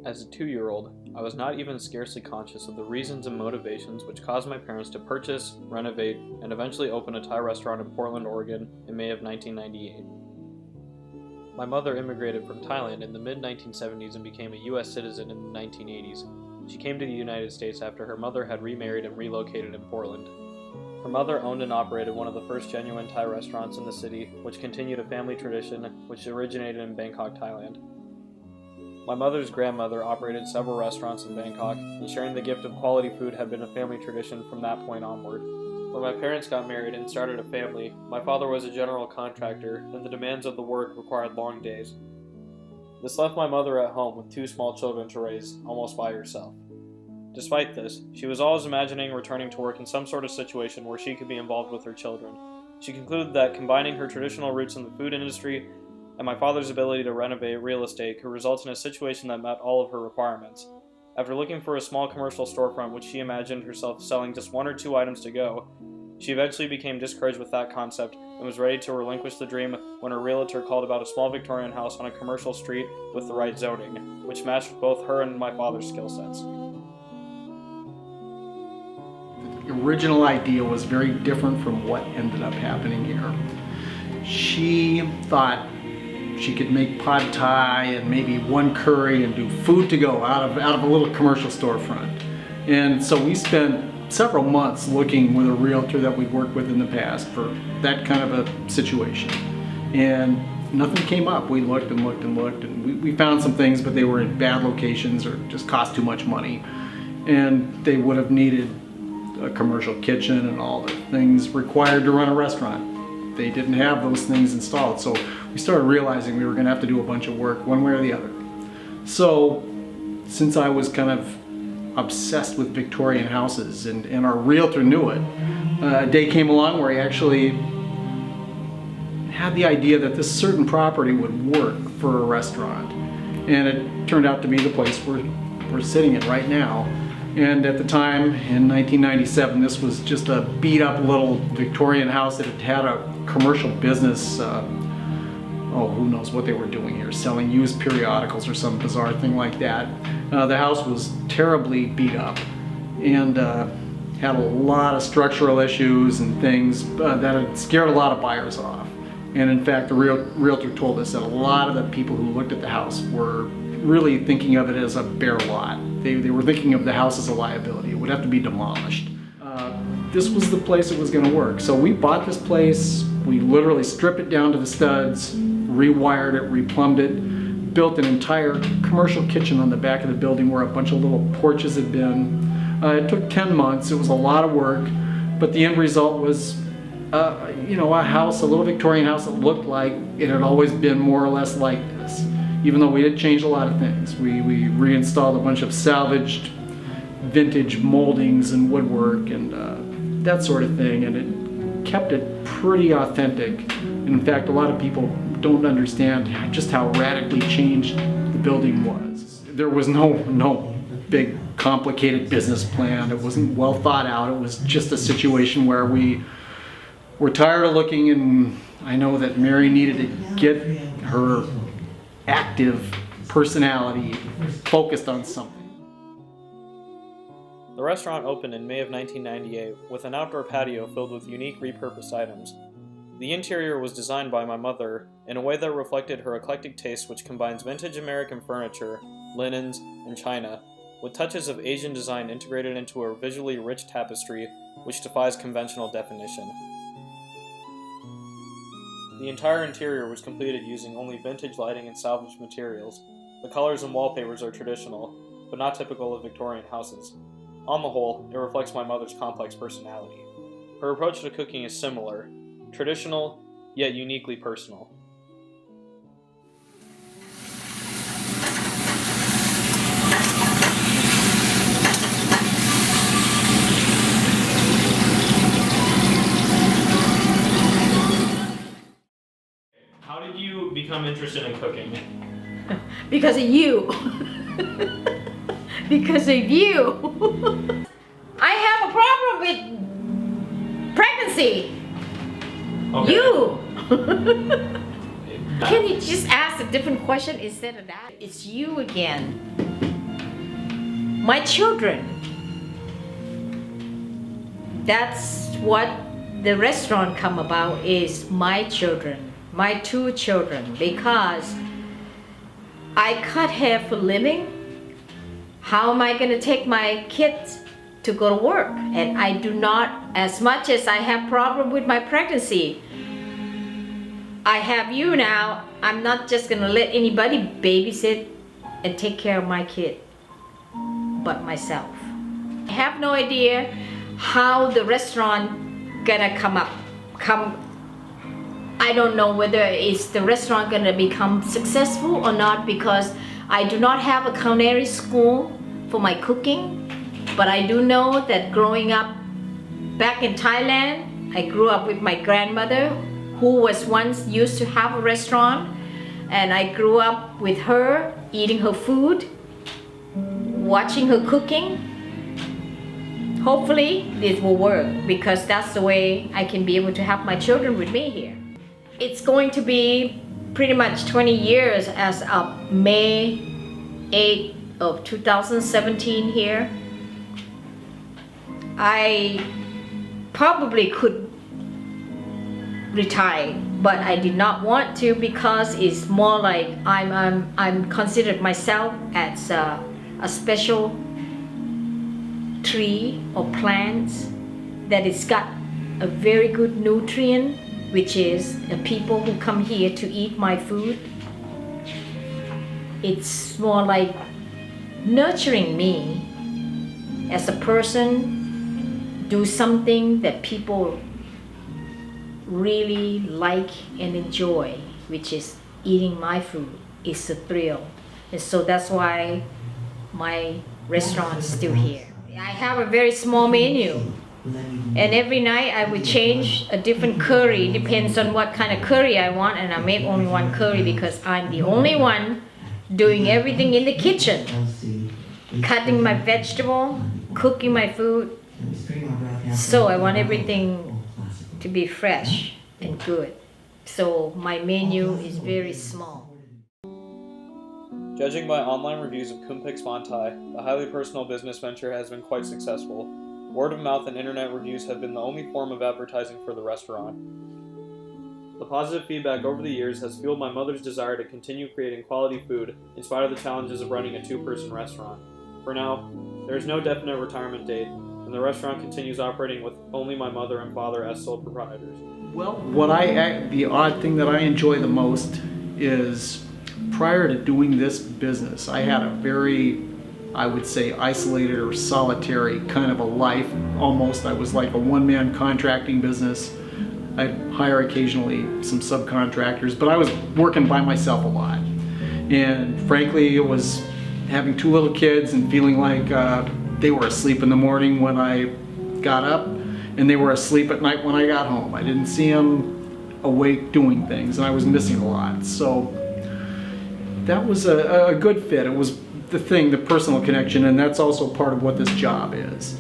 As a 2-year-old, I was not even scarcely conscious of the reasons and motivations which caused my parents to purchase, renovate, and eventually open a Thai restaurant in Portland, Oregon in May of 1998. My mother immigrated from Thailand in the mid-1970s and became a U.S. citizen in the 1980s. She came to the United States after her mother had remarried and relocated in Portland. Her mother owned and operated one of the first genuine Thai restaurants in the city, which continued a family tradition which originated in Bangkok, Thailand. My mother's grandmother operated several restaurants in Bangkok, and sharing the gift of quality food had been a family tradition from that point onward. When my parents got married and started a family, my father was a general contractor, and the demands of the work required long days. This left my mother at home with 2 small children to raise, almost by herself. Despite this, she was always imagining returning to work in some sort of situation where she could be involved with her children. She concluded that combining her traditional roots in the food industry and my father's ability to renovate real estate could result in a situation that met all of her requirements. After looking for a small commercial storefront which she imagined herself selling just 1 or 2 items to go, she eventually became discouraged with that concept and was ready to relinquish the dream when her realtor called about a small Victorian house on a commercial street with the right zoning, which matched both her and my father's skill sets. The original idea was very different from what ended up happening here. She thought she could make pad thai and maybe 1 curry and do food to go out of a little commercial storefront. And so we spent several months looking with a realtor that we'd worked with in the past for that kind of a situation. And nothing came up. We looked and looked and looked, and we found some things, but they were in bad locations or just cost too much money. And they would have needed a commercial kitchen and all the things required to run a restaurant. They didn't have those things installed. So we started realizing we were gonna have to do a bunch of work one way or the other. So since I was kind of obsessed with Victorian houses and our realtor knew it, a day came along where he actually had the idea that this certain property would work for a restaurant. And it turned out to be the place we're sitting at right now. And at the time, in 1997, this was just a beat up little Victorian house that had a commercial business, who knows what they were doing here, selling used periodicals or some bizarre thing like that. The house was terribly beat up and had a lot of structural issues and things that had scared a lot of buyers off. And in fact, the realtor told us that a lot of the people who looked at the house were really thinking of it as a bare lot. They were thinking of the house as a liability. It would have to be demolished. This was the place it was going to work. So we bought this place. We literally stripped it down to the studs, rewired it, replumbed it, built an entire commercial kitchen on the back of the building where a bunch of little porches had been. It took 10 months. It was a lot of work, but the end result was a house, a little Victorian house that looked like it had always been more or less like this. Even though we had changed a lot of things. We reinstalled a bunch of salvaged vintage moldings and woodwork and that sort of thing, and it kept it pretty authentic. And in fact, a lot of people don't understand just how radically changed the building was. There was no big complicated business plan. It wasn't well thought out. It was just a situation where we were tired of looking, and I know that Mary needed to get her active personality focused on something. The restaurant opened in May of 1998 with an outdoor patio filled with unique repurposed items. The interior was designed by my mother in a way that reflected her eclectic taste, which combines vintage American furniture, linens, and china, with touches of Asian design integrated into a visually rich tapestry which defies conventional definition. The entire interior was completed using only vintage lighting and salvaged materials. The colors and wallpapers are traditional, but not typical of Victorian houses. On the whole, it reflects my mother's complex personality. Her approach to cooking is similar, traditional, yet uniquely personal. How did you become interested in cooking? Because of you. Because of you. I have a problem with pregnancy. Okay. You. Can you just ask a different question instead of that? It's you again. my children. That's what the restaurant come about, is my children, my 2 children, because I cut hair for living. How am I gonna take my kids to go to work? And I do not, as much as I have problem with my pregnancy, I have you now. I'm not just gonna let anybody babysit and take care of my kid, but myself. I have no idea how the restaurant gonna come. I don't know whether is the restaurant gonna become successful or not, because I do not have a culinary school for my cooking. But I do know that growing up back in Thailand, I grew up with my grandmother, who was once used to have a restaurant, and I grew up with her, eating her food, watching her cooking. Hopefully this will work, because that's the way I can be able to have my children with me here. It's going to be pretty much 20 years as of May 8th of 2017 here. I probably could retire, but I did not want to, because it's more like I'm considered myself as a special tree or plant that it's got a very good nutrient, which is the people who come here to eat my food. It's more like nurturing me as a person, do something that people really like and enjoy, which is eating my food. It's a thrill. And so that's why my restaurant's still here. I have a very small menu, and every night I would change a different curry, depends on what kind of curry I want, and I make only one curry because I'm the only one doing everything in the kitchen, cutting my vegetable, cooking my food. So I want everything to be fresh and good. So my menu is very small. Judging by online reviews of Khun Pic's Bahn Thai, the highly personal business venture has been quite successful. Word of mouth and internet reviews have been the only form of advertising for the restaurant. The positive feedback over the years has fueled my mother's desire to continue creating quality food in spite of the challenges of running a 2-person restaurant. For now, there is no definite retirement date, and the restaurant continues operating with only my mother and father as sole proprietors. Well, the odd thing that I enjoy the most is, prior to doing this business, I had a very, I would say, isolated or solitary kind of a life. Almost, I was like a one-man contracting business. I'd hire occasionally some subcontractors, but I was working by myself a lot. And frankly, it was having 2 little kids and feeling like they were asleep in the morning when I got up, and they were asleep at night when I got home. I didn't see them awake doing things, and I was missing a lot. So that was a good fit. It was the personal connection, and that's also part of what this job is.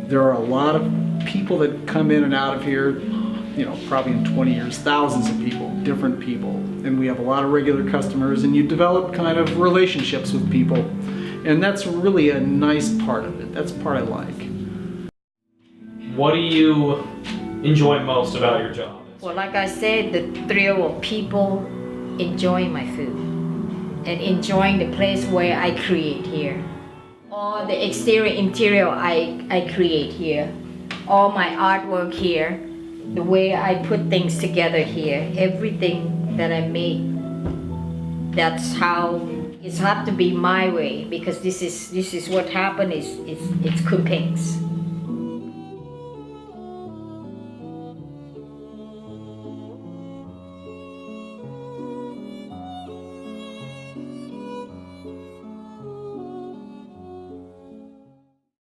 There are a lot of people that come in and out of here, you know, probably in 20 years, thousands of people, different people. And we have a lot of regular customers, and you develop kind of relationships with people. And that's really a nice part of it. That's the part I like. What do you enjoy most about your job? Well, like I said, the thrill of people enjoying my food and enjoying the place where I create here. All the exterior, interior I create here. All my artwork here. The way I put things together here. Everything that I make. That's how it's have to be my way, because this is what happened. It's Khun Pic's.